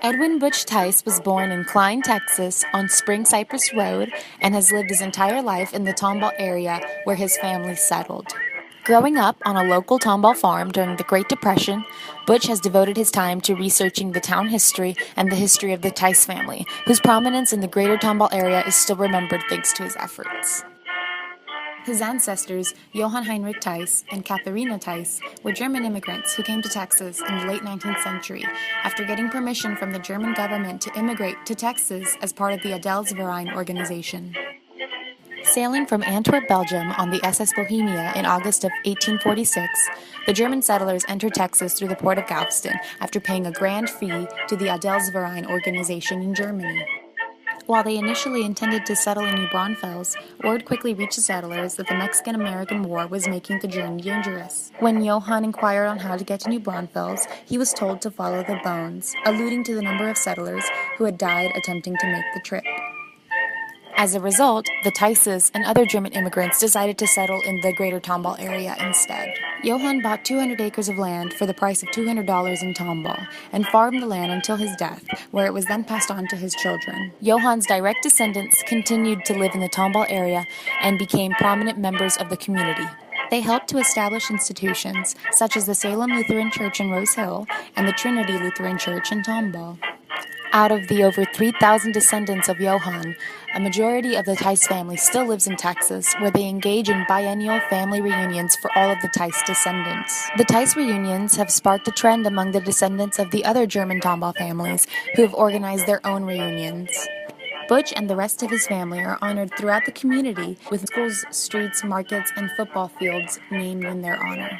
Edwin Butch Theiss was born in Klein, Texas, on Spring Cypress Road, and has lived his entire life in the Tomball area where his family settled. Growing up on a local Tomball farm during the Great Depression, Butch has devoted his time to researching the town history and the history of the Theiss family, whose prominence in the greater Tomball area is still remembered thanks to his efforts. His ancestors, Johann Heinrich Theiss and Katharina Theiss, were German immigrants who came to Texas in the late 19th century after getting permission from the German government to immigrate to Texas as part of the Adelsverein organization. Sailing from Antwerp, Belgium on the SS Bohemia in August of 1846, the German settlers entered Texas through the port of Galveston after paying a grand fee to the Adelsverein organization in Germany. While they initially intended to settle in New Braunfels, word quickly reached the settlers that the Mexican-American War was making the journey dangerous. When Johann inquired on how to get to New Braunfels, he was told to follow the bones, alluding to the number of settlers who had died attempting to make the trip. As a result, the Theisses and other German immigrants decided to settle in the greater Tomball area instead. Johann bought 200 acres of land for the price of $200 in Tomball and farmed the land until his death, where it was then passed on to his children. Johann's direct descendants continued to live in the Tomball area and became prominent members of the community. They helped to establish institutions such as the Salem Lutheran Church in Rose Hill and the Trinity Lutheran Church in Tomball. Out of the over 3,000 descendants of Johann, a majority of the Theiss family still lives in Texas, where they engage in biennial family reunions for all of the Theiss descendants. The Theiss reunions have sparked a trend among the descendants of the other German Tomball families, who have organized their own reunions. Butch and the rest of his family are honored throughout the community, with schools, streets, markets, and football fields named in their honor.